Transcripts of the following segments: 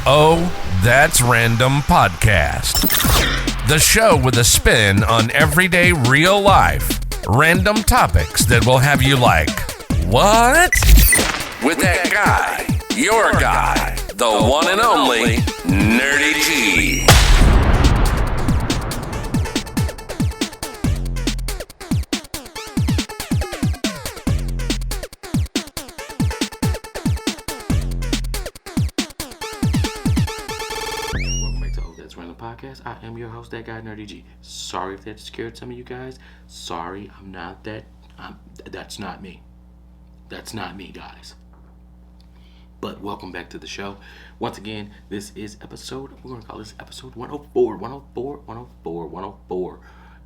Oh, That's Random podcast. The show with a spin on everyday real life. Random topics that will have you like, what? With that guy, your guy, the one and only Nerdy G. Podcast. I am your host, that guy, Nerdy G. Sorry if that scared some of you guys. Sorry, I'm not that. That's not me. That's not me, guys. But welcome back to the show. Once again, this is episode, we're going to call this episode 104.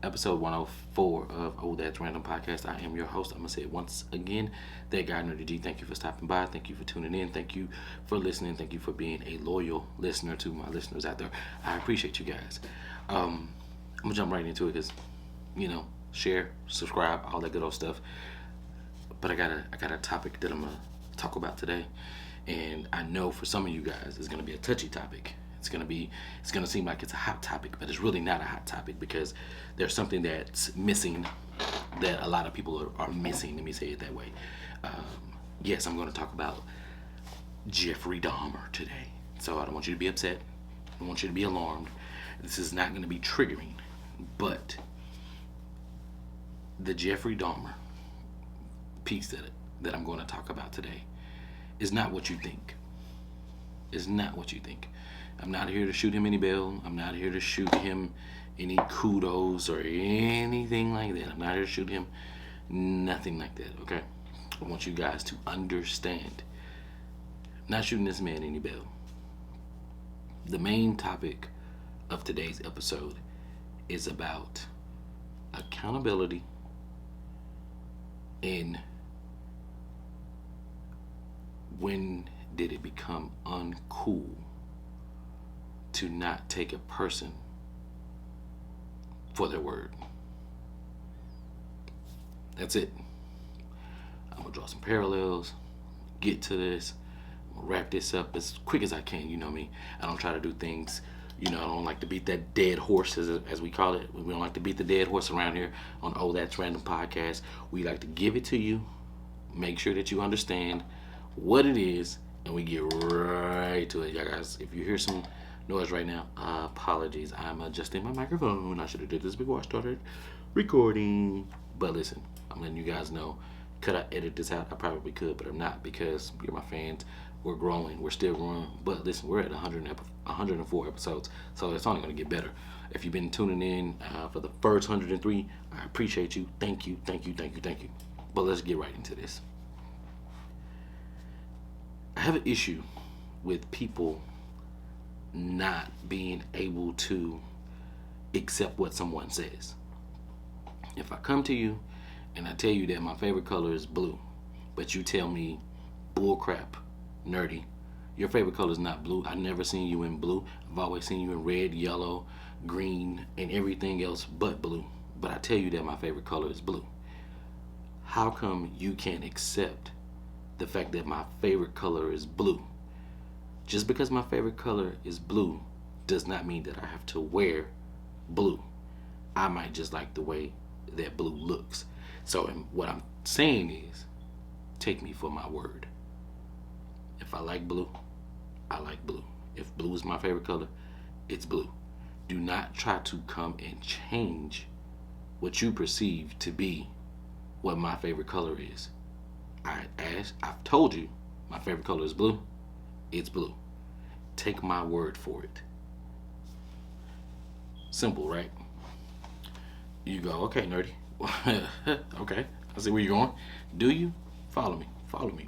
Episode 104 of Oh, That's Random Podcast. I am your host. I'm going to say it once again, that guy, Nerdy G. Thank you for stopping by. Thank you for tuning in. Thank you for listening. Thank you for being a loyal listener to my listeners out there. I appreciate you guys. I'm going to jump right into it because, share, subscribe, all that good old stuff. But I got a topic that I'm going to talk about today. And I know for some of you guys, it's going to be a touchy topic. It's going to seem like it's a hot topic, but it's really not a hot topic because there's something that's missing that a lot of people are missing. Let me say it that way. Yes, I'm going to talk about Jeffrey Dahmer today. So I don't want you to be upset. I don't want you to be alarmed. This is not going to be triggering, but the Jeffrey Dahmer piece that I'm going to talk about today is not what you think. It's not what you think. I'm not here to shoot him any bail. I'm not here to shoot him any kudos or anything like that. I'm not here to shoot him nothing like that, okay? I want you guys to understand. I'm not shooting this man any bail. The main topic of today's episode is about accountability and when did it become uncool to not take a person for their word. That's it. I'm gonna draw some parallels, get to this, I'm gonna wrap this up as quick as I can. You know me, I don't try to do things, I don't like to beat that dead horse as we call it. We don't like to beat the dead horse around here on Oh That's Random Podcast. We like to give it to you, make sure that you understand what it is, and we get right to it. Yeah, guys, if you hear some noise right now, apologies. I'm adjusting my microphone. I should have did this before I started recording. But listen, I'm letting you guys know. Could I edit this out? I probably could, but I'm not because you're my fans. We're growing. We're still growing. But listen, we're at 104 episodes, so it's only going to get better. If you've been tuning in for the first 103, I appreciate you. Thank you. But let's get right into this. I have an issue with people not being able to accept what someone says. If I come to you and I tell you that my favorite color is blue, but you tell me bullcrap, nerdy, your favorite color is not blue. I've never seen you in blue. I've always seen you in red, yellow, green, and everything else but blue. But I tell you that my favorite color is blue. How come you can't accept the fact that my favorite color is blue? Just because my favorite color is blue does not mean that I have to wear blue. I might just like the way that blue looks. So what I'm saying is, take me for my word. If I like blue, I like blue. If blue is my favorite color, it's blue. Do not try to come and change what you perceive to be what my favorite color is. I've told you my favorite color is blue. It's blue. Take my word for it. Simple, right? You go, okay, nerdy. Okay, I see where you're going. Do you? Follow me.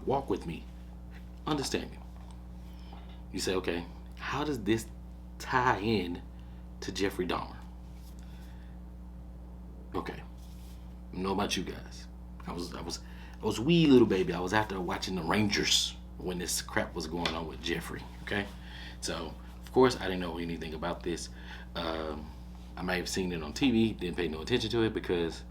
Walk with me. Understand me. You say, okay, how does this tie in to Jeffrey Dahmer? Okay, I don't know about you guys. I was wee little baby. I was out there watching the Rangers when this crap was going on with Jeffrey, okay? So, of course, I didn't know anything about this. I may have seen it on TV, didn't pay no attention to it because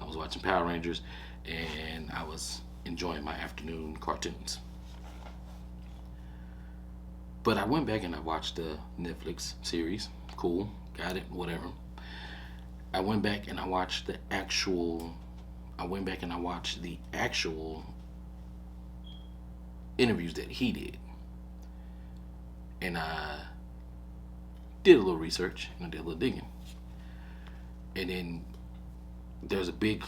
I was watching Power Rangers and I was enjoying my afternoon cartoons. But I went back and I watched the Netflix series. Cool, got it, whatever. I went back and I watched the actual. I went back and I watched the actual interviews that he did, and I did a little research and I did a little digging, and then there's a big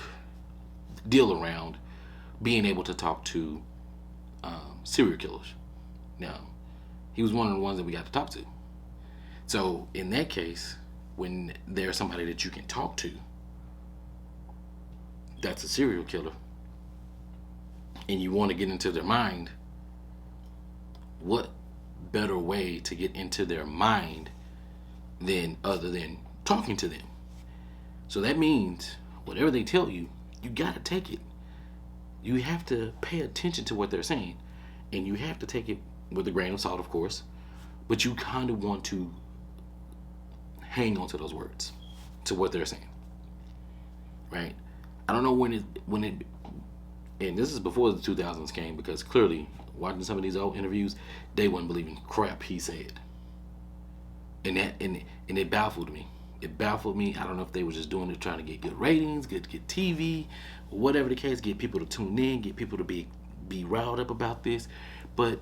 deal around being able to talk to serial killers. Now, he was one of the ones that we got to talk to. So in that case, when there's somebody that you can talk to that's a serial killer and you want to get into their mind, what better way to get into their mind than other than talking to them? So that means whatever they tell you, you got to take it. You have to pay attention to what they're saying, and you have to take it with a grain of salt, of course, but you kind of want to hang on to those words, to what they're saying, right? I don't know when it, and this is before the 2000s came, because clearly watching some of these old interviews, they wasn't believing crap he said, and it baffled me. It baffled me. I don't know if they were just doing it trying to get good ratings, get TV, whatever the case, get people to tune in, get people to be riled up about this. But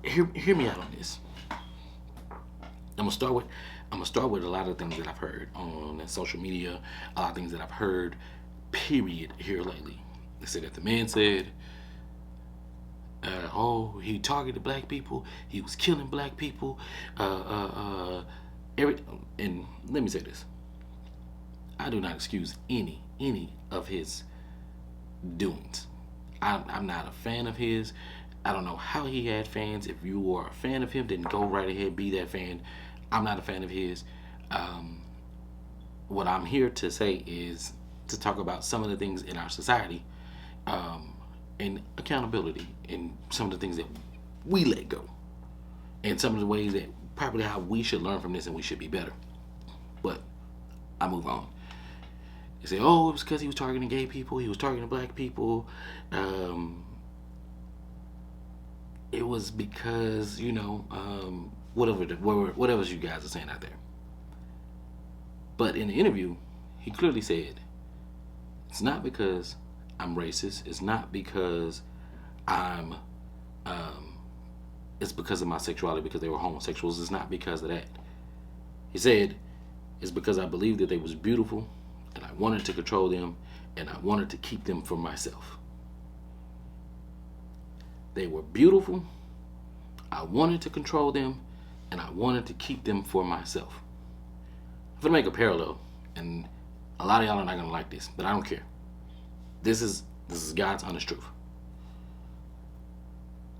hear me out on this. I'm gonna start with a lot of things that I've heard on social media, a lot of things that I've heard, period, here lately. They said that the man said, he targeted black people, he was killing black people, and let me say this. I do not excuse any of his doings. I'm not a fan of his. I don't know how he had fans. If you are a fan of him, then go right ahead, be that fan. I'm not a fan of his. What I'm here to say is to talk about some of the things in our society, and accountability, and some of the things that we let go, and some of the ways that probably how we should learn from this and we should be better. But I move on. They say, it was because he was targeting gay people, he was targeting black people. It was because, whatever you guys are saying out there. But in the interview, he clearly said, it's not because I'm racist, it's not because it's because of my sexuality, because they were homosexuals. It's not because of that. He said, it's because I believed that they was beautiful, and I wanted to control them, and I wanted to keep them for myself. They were beautiful, I wanted to control them, and I wanted to keep them for myself. I'm gonna make a parallel, and a lot of y'all are not gonna like this, but I don't care. This is God's honest truth.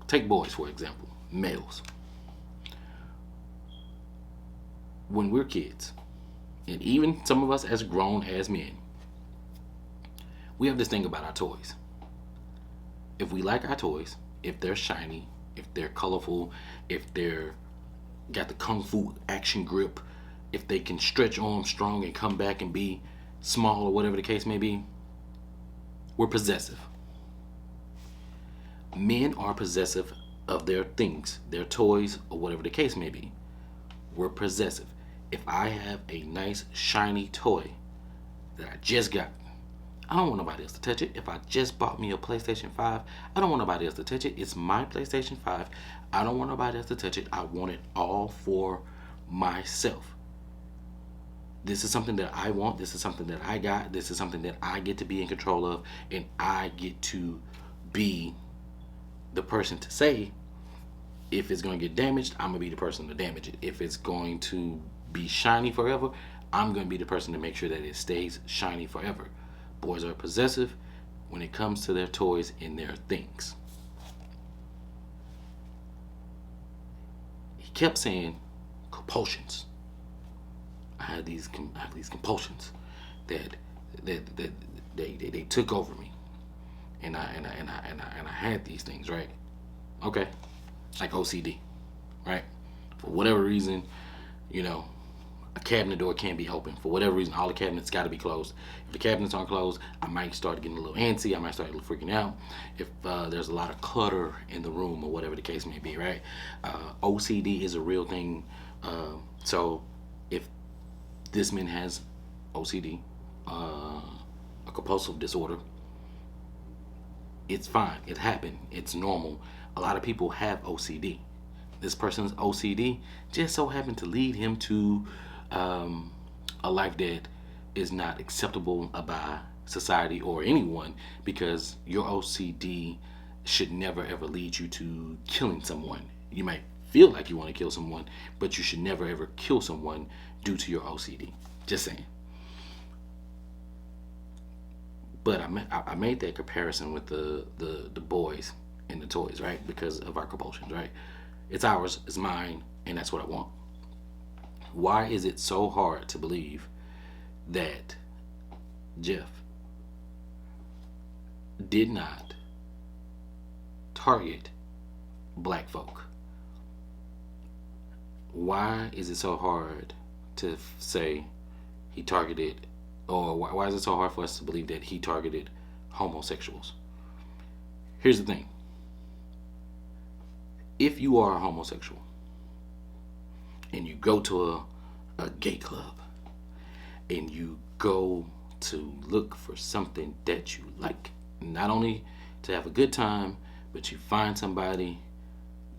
Take boys, for example, males. When we're kids, and even some of us as grown as men, we have this thing about our toys. If we like our toys, if they're shiny, if they're colorful, if they're got the kung fu action grip, if they can stretch arms strong and come back and be small or whatever the case may be, we're possessive. Men are possessive of their things, their toys, or whatever the case may be. We're possessive. If I have a nice shiny toy that I just got, I don't want nobody else to touch it. If I just bought me a PlayStation 5, I don't want nobody else to touch it. It's my PlayStation 5. I don't want nobody else to touch it. I want it all for myself. This is something that I want. This is something that I got. This is something that I get to be in control of, and I get to be the person to say, if it's going to get damaged, I'm going to be the person to damage it. If it's going to be shiny forever, I'm going to be the person to make sure that it stays shiny forever. Boys are possessive when it comes to their toys and their things. He kept saying compulsions. I have these compulsions that they took over me, and I had these things, right? Okay, like OCD, right? For whatever reason, a cabinet door can't be open. For whatever reason, all the cabinets got to be closed. If the cabinets aren't closed, I might start getting a little antsy. I might start freaking out. If there's a lot of clutter in the room or whatever the case may be, right? OCD is a real thing. So if this man has OCD, a compulsive disorder, it's fine. It happened. It's normal. A lot of people have OCD. This person's OCD just so happened to lead him to a life that is not acceptable by society or anyone, because your OCD should never ever lead you to killing someone. You might feel like you want to kill someone, but you should never ever kill someone due to your OCD. Just saying. But I made that comparison with the boys and the toys, right? Because of our compulsions, right? It's ours, it's mine, and that's what I want. Why is it so hard to believe that Jeff did not target black folk? Why is it so hard to say he targeted, or why is it so hard for us to believe that he targeted homosexuals? Here's the thing. If you are a homosexual and you go to a gay club and you go to look for something that you like, not only to have a good time, but you find somebody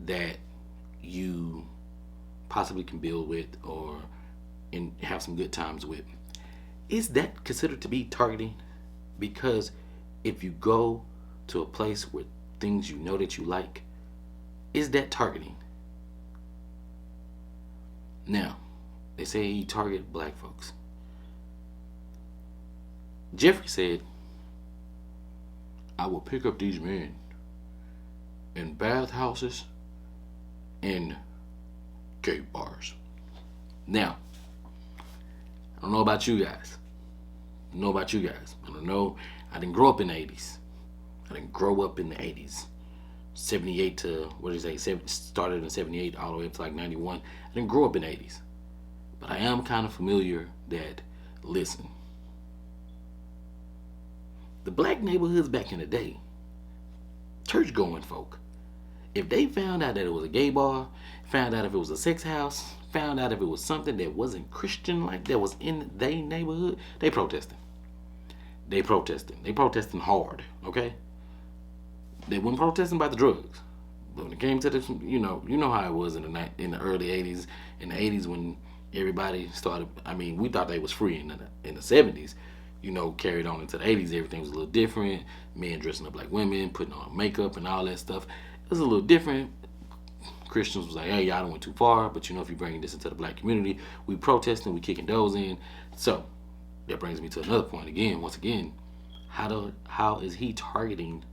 that you possibly can build with and have some good times with, is that considered to be targeting? Because if you go to a place with things you know that you like, is that targeting? Now, they say he targeted black folks. Jeffrey said, I will pick up these men in bathhouses and gay bars. Now, I don't know about you guys. I don't know. I didn't grow up in the 80s. I didn't grow up in the 80s. 78 to, started in 78 all the way up to like 91. I didn't grow up in the 80s. But I am kind of familiar that, listen, the black neighborhoods back in the day, church-going folk, if they found out that it was a gay bar, found out if it was a sex house, found out if it was something that wasn't Christian like that was in their neighborhood, they protesting. They protesting hard, okay? They weren't protesting about the drugs. But when it came to this, you know how it was in the early 80s. In the 80s when everybody started, we thought they was free in the 70s. Carried on into the 80s, everything was a little different. Men dressing up like women, putting on makeup and all that stuff. It was a little different. Christians was like, hey, y'all done went too far, but if you bring this into the black community, we protesting, we kicking those in. So that brings me to another point again. Once again, how is he targeting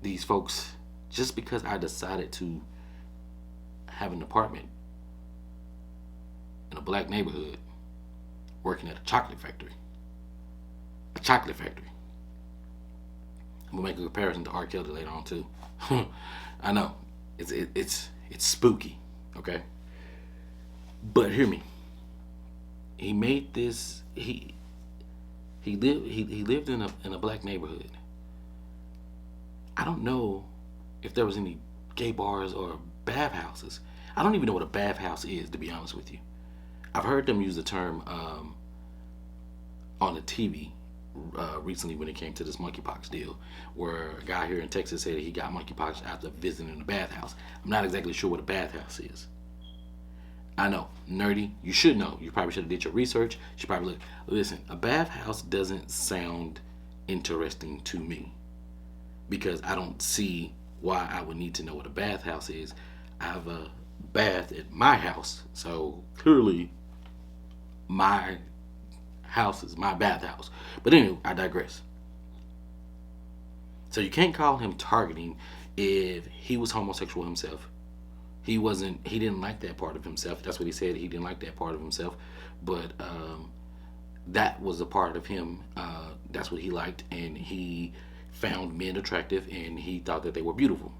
these folks just because I decided to have an apartment in a black neighborhood working at a chocolate factory? A chocolate factory. I'm gonna make a comparison to R. Kelly later on too. I know it's spooky, okay? But hear me. He made this. He lived in a black neighborhood. I don't know if there was any gay bars or bathhouses. I don't even know what a bathhouse is, to be honest with you. I've heard them use the term on the TV recently when it came to this monkeypox deal, where a guy here in Texas said he got monkeypox after visiting a bathhouse. I'm not exactly sure what a bathhouse is. I know, nerdy, you should know. You probably should have did your research. You should probably listen, a bathhouse doesn't sound interesting to me because I don't see why I would need to know what a bathhouse is. I have a bath at my house, so clearly my house is my bathhouse. But anyway, I digress. So you can't call him targeting if he was homosexual himself. He didn't like that part of himself. That's what he said. He didn't like that part of himself. But that was a part of him. That's what he liked. And he found men attractive and he thought that they were beautiful.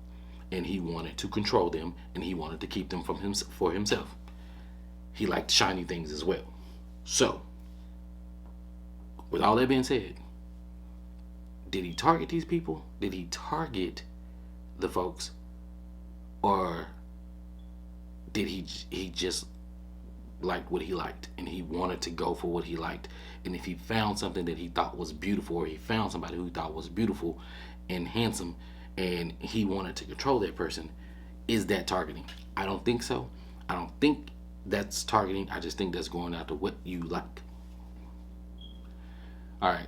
And he wanted to control them and he wanted to keep them for himself. he liked shiny things as well. So, with all that being said, did he target these people? Did he target the folks? Or did he just like what he liked and he wanted to go for what he liked? And if he found something that he thought was beautiful, or he found somebody who he thought was beautiful and handsome and he wanted to control that person, is that targeting? I don't think so. I don't think that's targeting. I just think that's going after what you like. All right.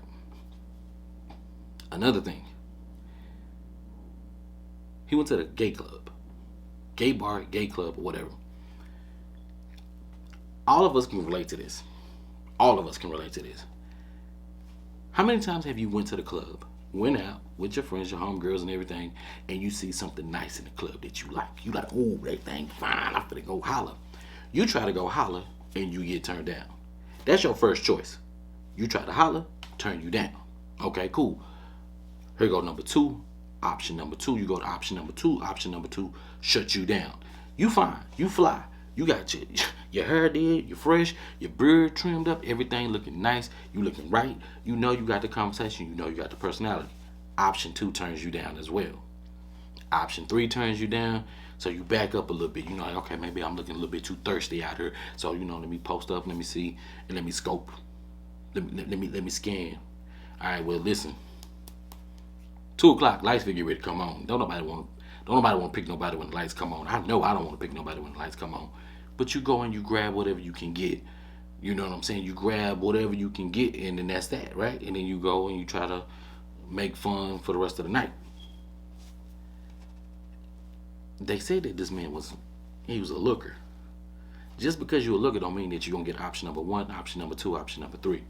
Another thing. He went to the gay club. Gay bar, gay club, or whatever. All of us can relate to this. All of us can relate to this. How many times have you went to the club, went out with your friends, your homegirls and everything, and you see something nice in the club that you like? You like, oh, that thing fine, I'm finna go holler. You try to go holler and you get turned down. That's your first choice. You try to holler, turn you down. Okay, cool. Here go number two. Option number two. You go to option number two. Option number two, shut you down. You fine. You fly. You got your hair did, you're fresh, your beard trimmed up, everything looking nice, you looking right. You know you got the conversation, you know you got the personality. Option two turns you down as well. Option three turns you down, so you back up a little bit. You know, like, okay, maybe I'm looking a little bit too thirsty out here. So, you know, let me post up, let me see, and let me scope. Let me scan. All right, well, listen. 2 o'clock, lights get ready to come on. Don't nobody want to pick nobody when the lights come on. I know I don't want to pick nobody when the lights come on. But you go and you grab whatever you can get. You know what I'm saying? You grab whatever you can get, and then that's that, right? And then you go and you try to make fun for the rest of the night. They say that this man was a looker. Just because you're a looker don't mean that you're going to get option number one, option number two, option number three.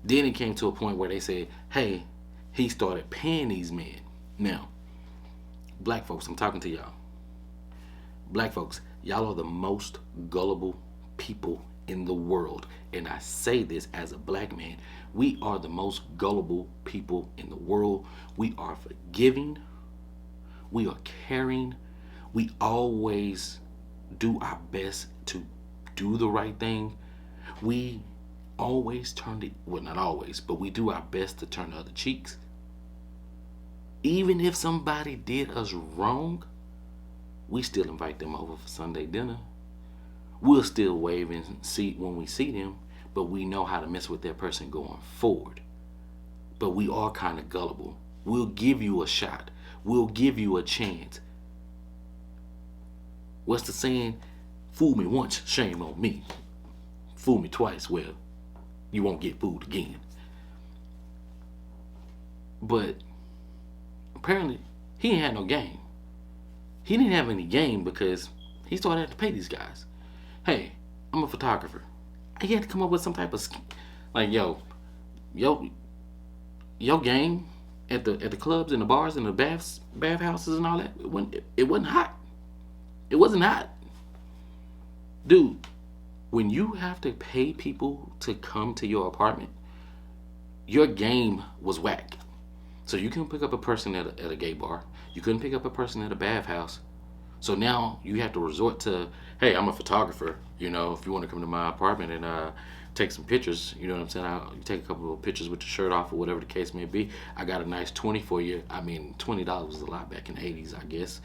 Then it came to a point where they said, hey, he started paying these men. Now, black folks, I'm talking to y'all. Black folks, y'all are the most gullible people in the world. And I say this as a black man. We are the most gullible people in the world. We are forgiving. We are caring. We always do our best to do the right thing. We always not always, but we do our best to turn the other cheeks. Even if somebody did us wrong, we still invite them over for Sunday dinner. We'll still wave and see when we see them, but we know how to mess with that person going forward. But we are kind of gullible. We'll give you a shot. We'll give you a chance. What's the saying? Fool me once, shame on me. Fool me twice, well, you won't get fooled again. But apparently, he ain't had no game. He didn't have any game because he started having to pay these guys. Hey, I'm a photographer. He had to come up with some type of like, your game at the clubs and the bars and the bath houses and all that. It wasn't hot. It wasn't hot, dude. When you have to pay people to come to your apartment, your game was whack. So you couldn't pick up a person at a gay bar. You couldn't pick up a person at a bathhouse. So now you have to resort to, hey, I'm a photographer. You know, if you want to come to my apartment and take some pictures, you know what I'm saying? I'll take a couple of pictures with your shirt off or whatever the case may be. I got a nice 20 for you. I mean, $20 was a lot back in the 80s, I guess.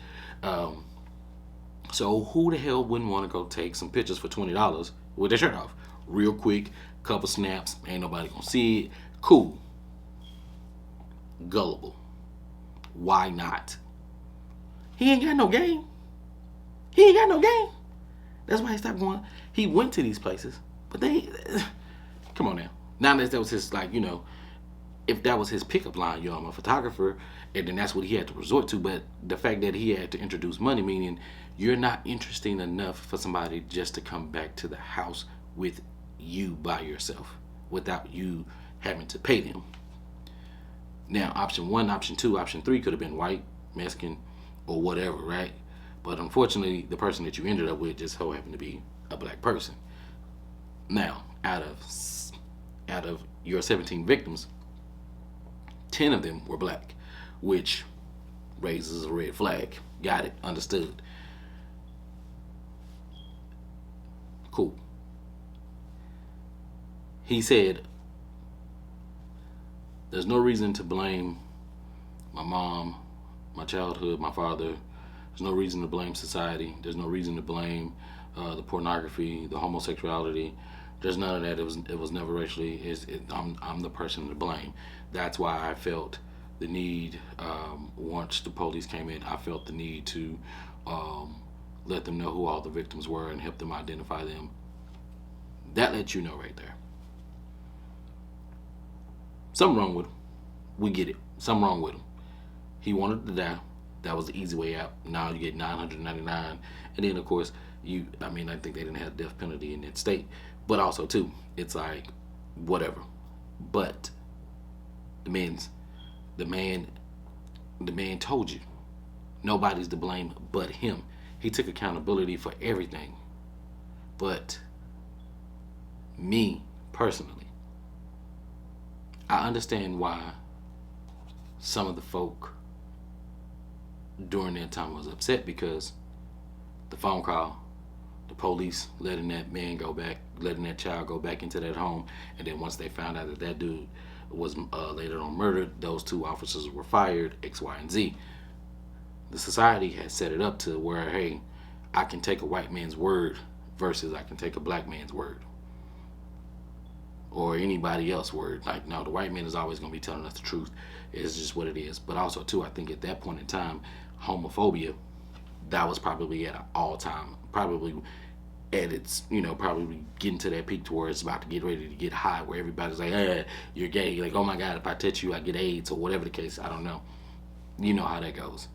So who the hell wouldn't want to go take some pictures for $20 with their shirt off? Real quick, couple snaps, ain't nobody gonna see it. Cool. Gullible. Why not? He ain't got no game. He ain't got no game. That's why he stopped going. He went to these places, but come on now. Now that was his, like, you know, if that was his pickup line, I'm a photographer, and then that's what he had to resort to. But the fact that he had to introduce money, meaning you're not interesting enough for somebody just to come back to the house with you by yourself without you having to pay them. Now, option 1, option 2, option 3 could have been white, Mexican, or whatever, right? But unfortunately, the person that you ended up with just so happened to be a black person. Now, out of your 17 victims, 10 of them were black, which raises a red flag. Got it, understood. Cool. He said, there's no reason to blame my mom, my childhood, my father. There's no reason to blame society. There's no reason to blame the pornography, the homosexuality. There's none of that. It was never racially. I'm the person to blame. That's why I felt the need, once the police came in, I felt the need to let them know who all the victims were and help them identify them. That lets you know right there. Something wrong with him. We get it. Something wrong with him. He wanted to die. That was the easy way out. Now you get $999. And then, of course, I think they didn't have death penalty in that state. But also, too, it's like, whatever. But the man told you, nobody's to blame but him. He took accountability for everything. But me, personally, I understand why some of the folk during that time was upset, because the phone call, the police letting that child go back into that home, and then once they found out that dude was later on murdered, those 2 officers were fired, X, Y, and Z. The society had set it up to where, hey, I can take a white man's word versus I can take a black man's word. Or anybody else's word. Like, no, the white man is always going to be telling us the truth. It's just what it is. But also, too, I think at that point in time, homophobia, that was probably at an all-time, probably at its, probably getting to that peak to where it's about to get ready to get high, where everybody's like, hey, you're gay. Like, oh my God, if I touch you, I get AIDS, or whatever the case. I don't know. You know how that goes.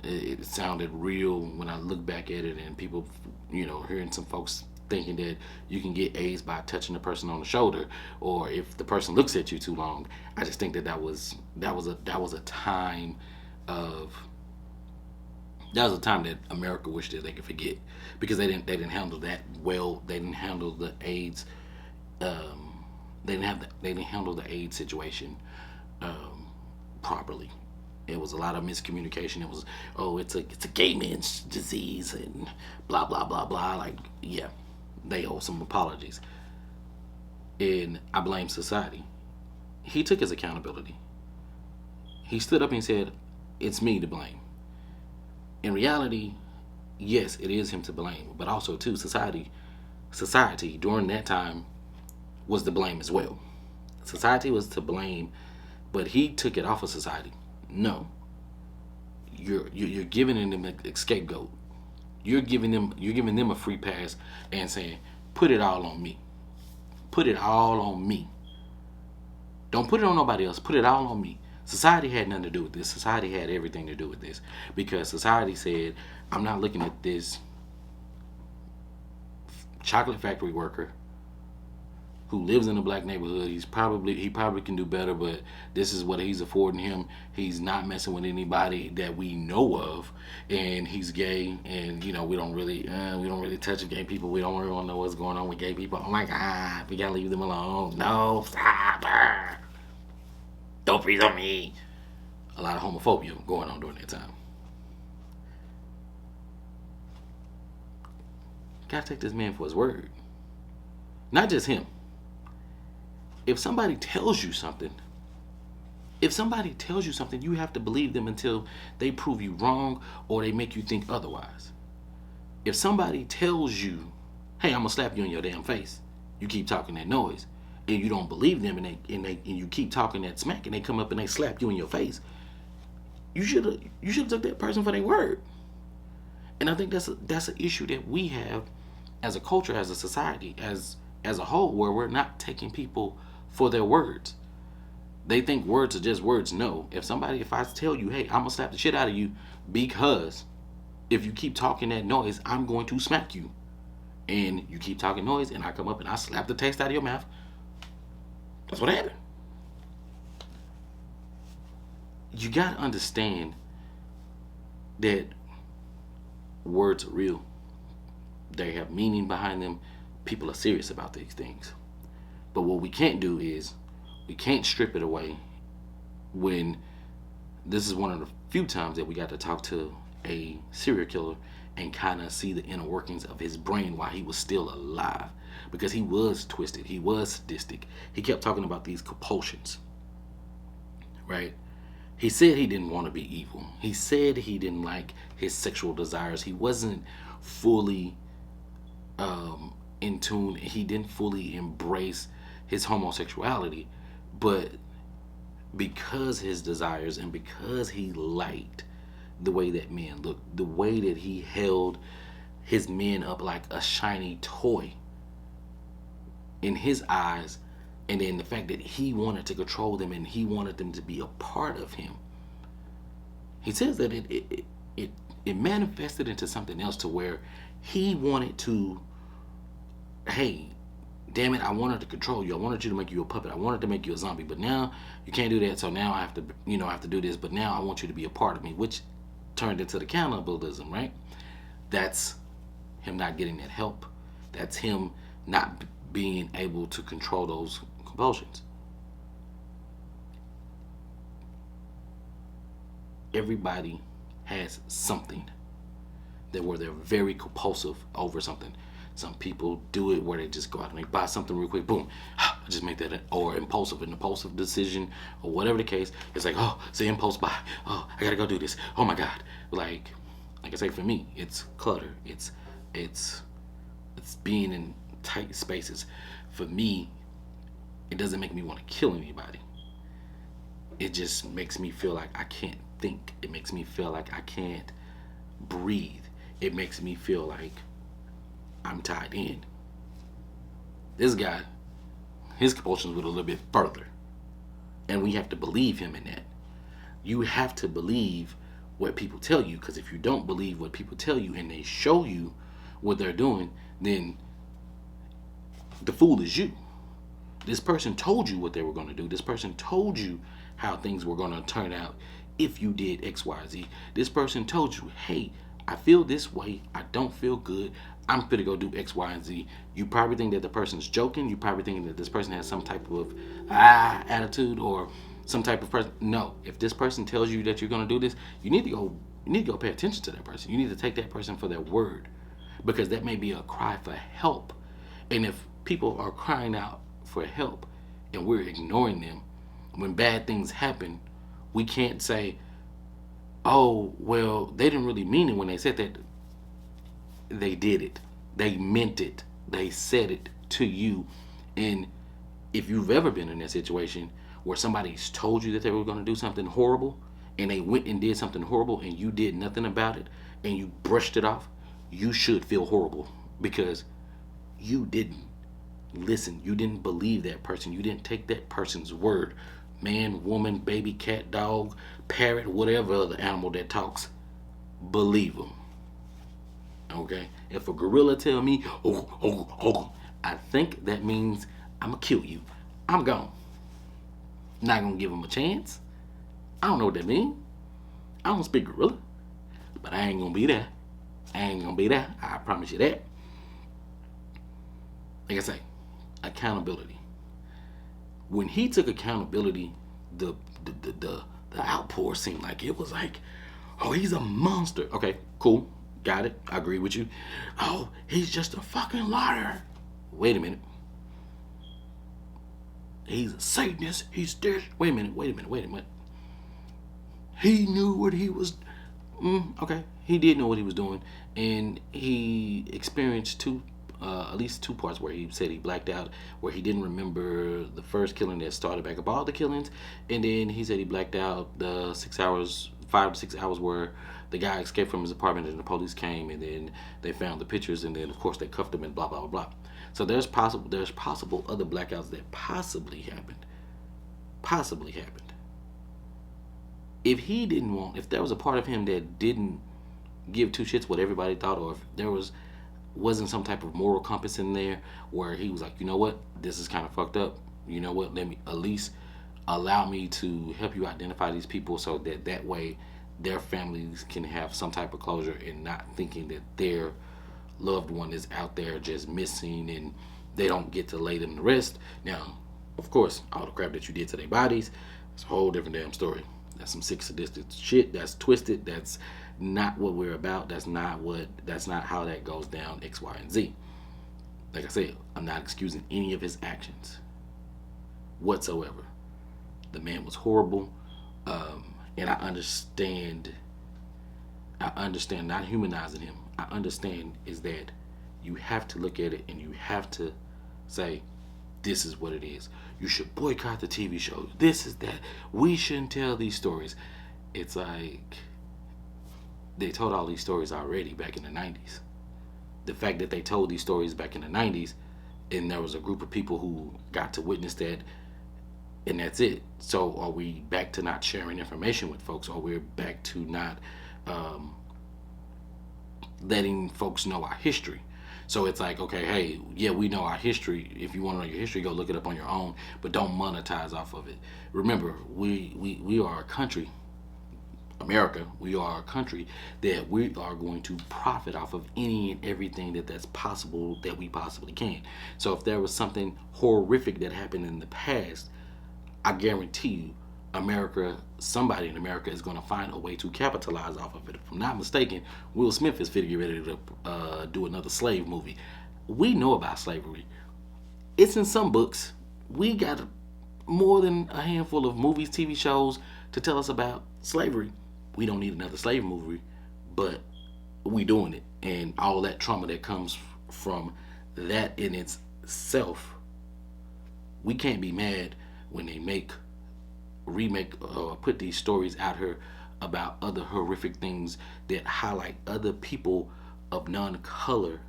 It sounded real when I look back at it, and people, hearing some folks thinking that you can get AIDS by touching the person on the shoulder, or if the person looks at you too long. I just think that was a time that America wished that they could forget, because they didn't handle that well. They didn't handle the AIDS. They didn't handle the AIDS situation properly. It was a lot of miscommunication. It was, it's a gay man's disease and blah blah blah blah. Like, yeah, they owe some apologies. And I blame society. He took his accountability. He stood up and said, it's me to blame. In reality, yes, it is him to blame, but also too, society during that time was to blame as well. Society was to blame, but he took it off of society. No, you're giving them a scapegoat. You're giving them a free pass and saying, put it all on me. Put it all on me. Don't put it on nobody else. Put it all on me. Society had nothing to do with this. Society had everything to do with this, because society said, I'm not looking at this chocolate factory worker who lives in a black neighborhood. He probably can do better, but this is what he's affording him. He's not messing with anybody that we know of, and he's gay, and we don't really touch gay people. We don't really want to know what's going on with gay people. Oh my God, we gotta leave them alone. No, stop. Don't breathe on me. A lot of homophobia going on during that time. Gotta take this man for his word. Not just him. If somebody tells you something, you have to believe them until they prove you wrong or they make you think otherwise. If somebody tells you, hey, I'm gonna slap you in your damn face, you keep talking that noise, and you don't believe them, and you keep talking that smack, and they come up and they slap you in your face, you should have took that person for their word. And I think that's an issue that we have as a culture, as a society, as a whole, where we're not taking people for their words. They think words are just words. No. If I tell you, hey, I'm gonna slap the shit out of you because if you keep talking that noise, I'm going to smack you. And you keep talking noise, and I come up and I slap the taste out of your mouth. That's what happened. You gotta understand that words are real. They have meaning behind them. People are serious about these things. But what we can't do is, we can't strip it away when this is one of the few times that we got to talk to a serial killer and kind of see the inner workings of his brain while he was still alive, because he was twisted, he was sadistic. He kept talking about these compulsions, right? He said he didn't want to be evil. He said he didn't like his sexual desires. He wasn't fully in tune. He didn't fully embrace his homosexuality, but because his desires and because he liked the way that men looked, the way that he held his men up like a shiny toy in his eyes, and then the fact that he wanted to control them and he wanted them to be a part of him. He says that it manifested into something else, to where he wanted to, hey, damn it, I wanted to control you. I wanted you to make you a puppet. I wanted to make you a zombie. But now you can't do that. So now I have to, I have to do this. But now I want you to be a part of me, which turned into the cannibalism, right? That's him not getting that help. That's him not being able to control those compulsions. Everybody has something that where they're very compulsive over something. Some people do it where they just go out and they buy something real quick, boom, I just make that, or an impulsive decision, or whatever the case. It's like, oh, it's an impulse buy. Oh, I gotta go do this. Oh my God. Like I say, for me, it's clutter. It's being in tight spaces. For me, it doesn't make me want to kill anybody. It just makes me feel like I can't think. It makes me feel like I can't breathe. It makes me feel like I'm tied in. This guy, his compulsions went a little bit further. And we have to believe him in that. You have to believe what people tell you, because if you don't believe what people tell you and they show you what they're doing, then the fool is you. This person told you what they were going to do. This person told you how things were going to turn out if you did X, Y, Z. This person told you, hey, I feel this way. I don't feel good. I'm gonna go do X, Y, and Z. You probably think that the person's joking. You probably think that this person has some type of attitude or some type of person. No, if this person tells you that you're gonna do this, you need to go pay attention to that person. You need to take that person for their word, because that may be a cry for help. And if people are crying out for help and we're ignoring them, when bad things happen, we can't say, oh, well, they didn't really mean it when they said that. They did it. They meant it. They said it to you. And if you've ever been in that situation where somebody's told you that they were going to do something horrible and they went and did something horrible and you did nothing about it and you brushed it off, you should feel horrible, because you didn't listen. You didn't believe that person. You didn't take that person's word. Man, woman, baby, cat, dog, parrot, whatever other animal that talks, believe them. Okay? If a gorilla tell me, oh, I think that means I'm going to kill you. I'm gone. Not going to give him a chance. I don't know what that means. I don't speak gorilla. But I ain't going to be there. I promise you that. Like I say, accountability. When he took accountability, the outpour seemed like it was like, oh, he's a monster. Okay, cool. Got it. I agree with you. Oh, he's just a fucking liar. Wait a minute. He's a Satanist. He's this. Wait a minute. He knew what he was. Okay. He did know what he was doing, and he experienced at least two parts where he said he blacked out, where he didn't remember the first killing that started back up all the killings, and then he said he blacked out the 5 to 6 hours where the guy escaped from his apartment and the police came, and then they found the pictures, and then of course they cuffed him and blah blah blah blah. So there's possible other blackouts that possibly happened. If there was a part of him that didn't give two shits what everybody thought, or if there wasn't some type of moral compass in there where he was like, you know what, this is kind of fucked up. You know what, let me at least allow me to help you identify these people, so that way their families can have some type of closure and not thinking that their loved one is out there just missing and they don't get to lay them to rest. Now, of course, all the crap that you did to their bodies, it's a whole different damn story. That's some sick sadistic shit. That's twisted. That's not what we're about. That's not how that goes down, X, Y, and Z. Like I said, I'm not excusing any of his actions whatsoever. The man was horrible, and I understand not humanizing him. I understand is that you have to look at it and you have to say, this is what it is. You should boycott the TV show. This is that. We shouldn't tell these stories. It's like they told all these stories already back in the 90s. The fact that they told these stories back in the 90s and there was a group of people who got to witness that, and that's it. So are we back to not sharing information with folks, or we're back to not letting folks know our history? So it's like, okay, hey, yeah, we know our history. If you want to know your history, go look it up on your own, but don't monetize off of it. Remember, we are a country, America, we are a country that we are going to profit off of any and everything that's possible that we possibly can. So if there was something horrific that happened in the past, I guarantee you, somebody in America is going to find a way to capitalize off of it. If I'm not mistaken, Will Smith is getting ready to do another slave movie. We know about slavery. It's in some books. We got more than a handful of movies, TV shows to tell us about slavery. We don't need another slave movie, but we doing it. And all that trauma that comes from that in itself, we can't be mad when they remake or put these stories out here about other horrific things that highlight other people of non-color.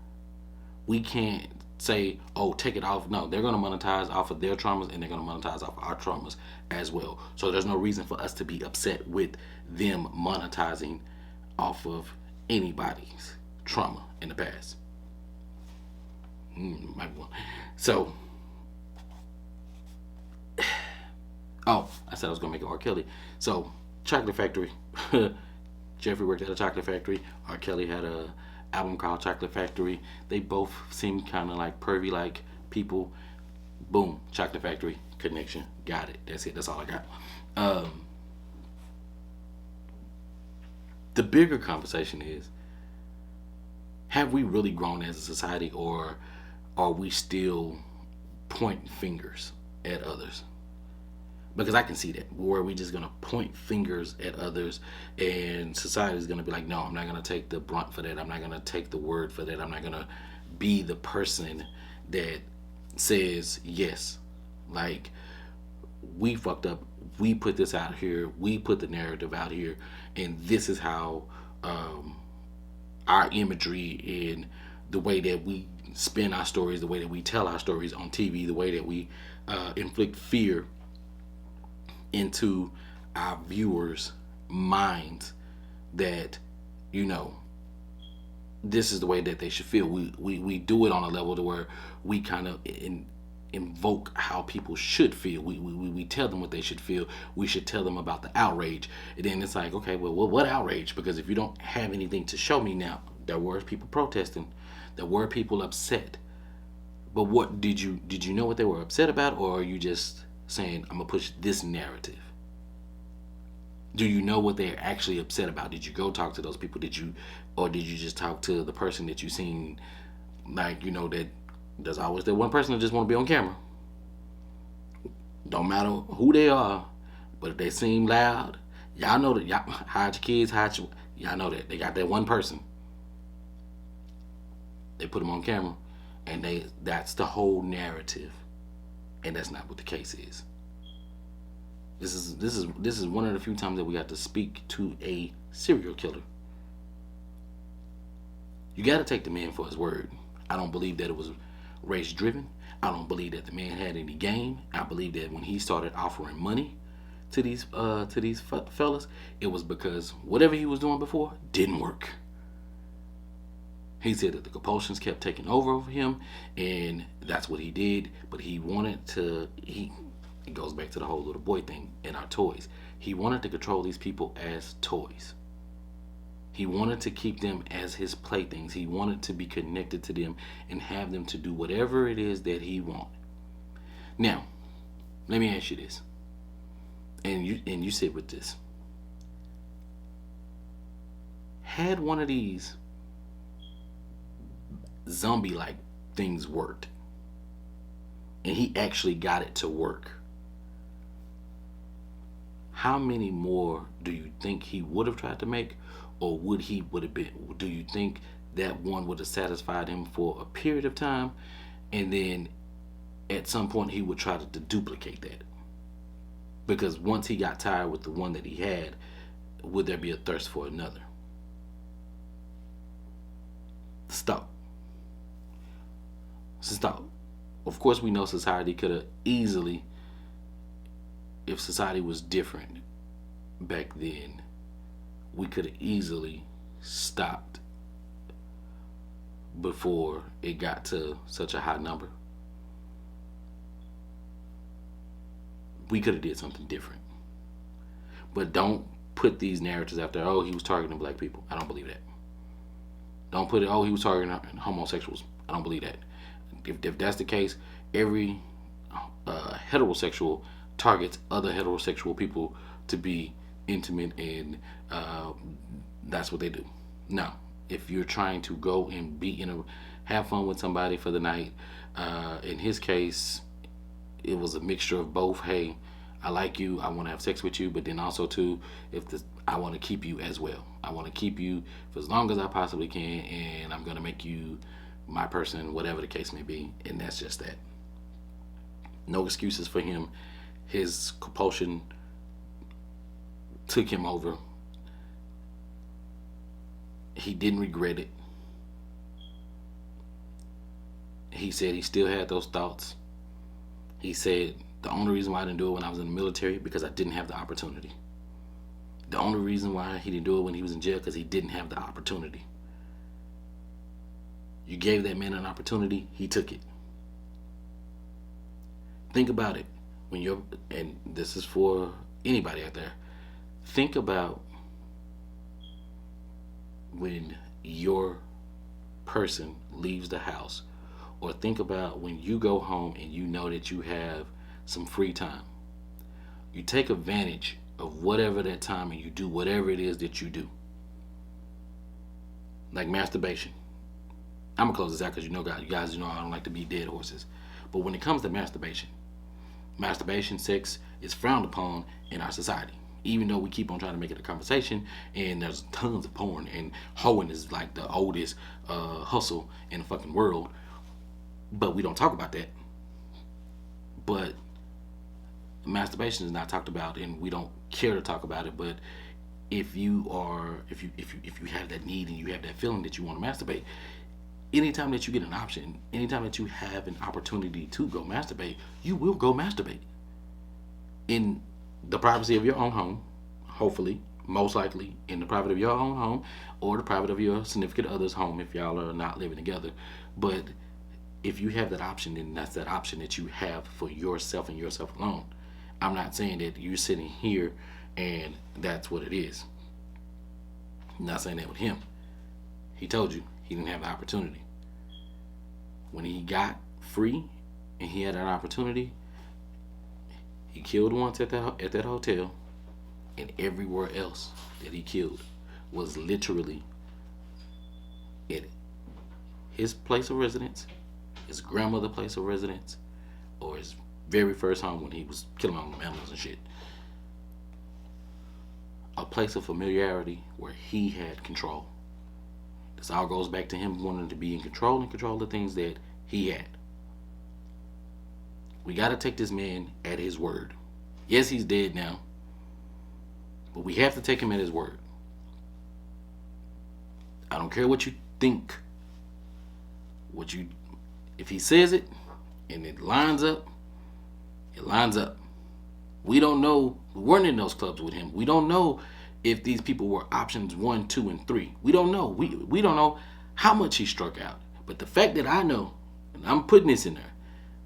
We can't say, oh, take it off. No, they're going to monetize off of their traumas, and they're going to monetize off our traumas as well. So there's no reason for us to be upset with them monetizing off of anybody's trauma in the past. So, oh, I said I was going to make it R. Kelly. So, Chocolate Factory. Jeffrey worked at a chocolate factory. R. Kelly had a album called Chocolate Factory. They both seemed kind of like pervy like people. Boom, Chocolate Factory connection. Got it. That's it. That's all I got. The bigger conversation is, have we really grown as a society, or are we still pointing fingers at others? Because I can see that, where we just going to point fingers at others, and society is going to be like, no, I'm not going to take the brunt for that. I'm not going to take the word for that. I'm not going to be the person that says, yes, like, we fucked up. We put this out here. We put the narrative out here. And this is how our imagery and the way that we spin our stories, the way that we tell our stories on TV, the way that we inflict fear into our viewers' minds, that, you know, this is the way that they should feel. We do it on a level to where we kind of invoke how people should feel. We tell them what they should feel. We should tell them about the outrage. And then it's like, okay, well, what outrage? Because if you don't have anything to show me now, there were people protesting, there were people upset. But what did you know what they were upset about, or are you just saying, I'm gonna push this narrative? Do you know what they're actually upset about? Did you go talk to those people? Did you just talk to the person that you seen? Like, you know, that there's always that one person that just want to be on camera. Don't matter who they are, but if they seem loud, y'all know that. Y'all hide your kids, y'all know that they got that one person. They put them on camera, and that's the whole narrative, and that's not what the case is. This is one of the few times that we got to speak to a serial killer. You got to take the man for his word. I don't believe that it was race driven. I don't believe that the man had any game. I believe that when he started offering money to these fellas, it was because whatever he was doing before didn't work. He said that the compulsions kept taking over him, and that's what he did. But he wanted to. It goes back to the whole little boy thing in our toys. He wanted to control these people as toys. He wanted to keep them as his playthings. He wanted to be connected to them and have them to do whatever it is that he wanted. Now, let me ask you this, and you sit with this. had one of these zombie-like things worked, and he actually got it to work, how many more do you think he would have tried to make, or would have been? Do you think that one would have satisfied him for a period of time, and then at some point he would try to duplicate that? Because once he got tired with the one that he had, would there be a thirst for another? Stop. Of course, we know society could have easily, if society was different back then, we could have easily stopped before it got to such a high number. We could have did something different. But don't put these narratives out there, oh, he was targeting black people. I don't believe that. Don't put it, oh, he was targeting homosexuals. I don't believe that. If that's the case, every heterosexual targets other heterosexual people to be intimate, and that's what they do. Now, if you're trying to go and have fun with somebody for the night, in his case, it was a mixture of both. Hey, I like you, I want to have sex with you, but then also too, I want to keep you as well. I want to keep you for as long as I possibly can, and I'm going to make you my person, whatever the case may be, and that's just that. No excuses for him. His compulsion took him over. He didn't regret it. He said he still had those thoughts. He said, the only reason why I didn't do it when I was in the military, because I didn't have the opportunity. The only reason why he didn't do it when he was in jail, because he didn't have the opportunity. You gave that man an opportunity, he took it. Think about it. And this is for anybody out there, think about when your person leaves the house, or think about when you go home and you know that you have some free time. You take advantage of whatever that time and you do whatever it is that you do. Like masturbation. I'm gonna close this out because you guys know I don't like to beat dead horses. But when it comes to masturbation, sex is frowned upon in our society. Even though we keep on trying to make it a conversation, and there's tons of porn, and hoeing is like the oldest hustle in the fucking world, but we don't talk about that. But masturbation is not talked about, and we don't care to talk about it. But if you have that need and you have that feeling that you want to masturbate, anytime that you get an option, anytime that you have an opportunity to go masturbate, you will go masturbate. In the privacy of your own home, hopefully, most likely in the private of your own home, or the private of your significant other's home if y'all are not living together. But if you have that option, then that's that option that you have for yourself and yourself alone. I'm not saying that you're sitting here and that's what it is. I'm not saying that with him. He told you he didn't have the opportunity. When he got free and he had an opportunity, he killed once at that hotel, and everywhere else that he killed was literally at his place of residence, his grandmother's place of residence, or his very first home when he was killing all them animals and shit. A place of familiarity where he had control. This all goes back to him wanting to be in control and control the things that he had. We got to take this man at his word. Yes, he's dead now, but we have to take him at his word. I don't care what you think. If he says it and it lines up, it lines up. We don't know. We weren't in those clubs with him. We don't know if these people were options 1, 2, and 3. We don't know. We don't know how much he struck out. But the fact that I know, and I'm putting this in there,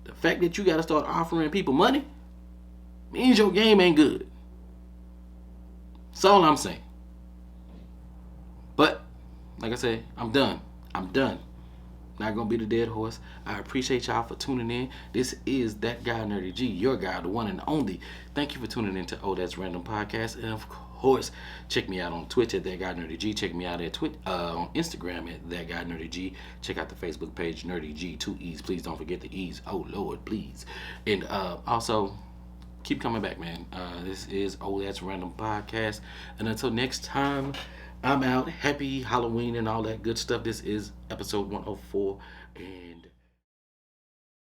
the fact that you got to start offering people money means your game ain't good. That's all I'm saying. But, like I said, I'm done. Not gonna be the dead horse. I appreciate y'all for tuning in. This is That Guy Nerdy G, your guy, the one and only. Thank you for tuning in to That's Random Podcast. And of course, course, check me out on Twitter at That Guy Nerdy G. Check me out at on Instagram at That Guy Nerdy G. Check out the Facebook page Nerdy G. 2 E's. Please don't forget the E's. Oh Lord, please. And also, keep coming back, man. This is That's Random Podcast. And until next time, I'm out. Happy Halloween and all that good stuff. This is episode 104. And